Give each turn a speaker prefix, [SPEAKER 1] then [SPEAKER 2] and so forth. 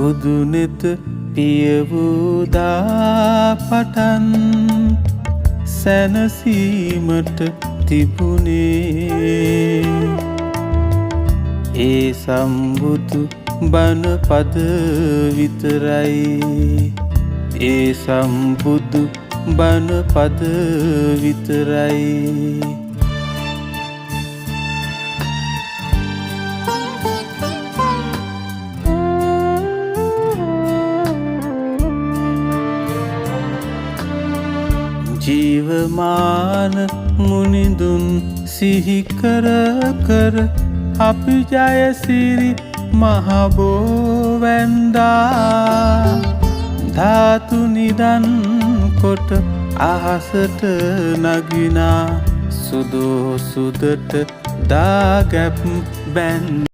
[SPEAKER 1] බුදුනෙත පියවූදා පටන් සැනසීමට තිබුණේ ඒ සම්බුදු බණ පද විතරයි ඒ සම්බුදු බණ පද විතරයි ජීවමාන මුනිඳුන් සිහි කර කර අපි ජයසිරි මහබෝ වැන්දා ධාතු නිදන් කොට අහසට නගිනා සුදෝ සුදට දාගැප් බැන්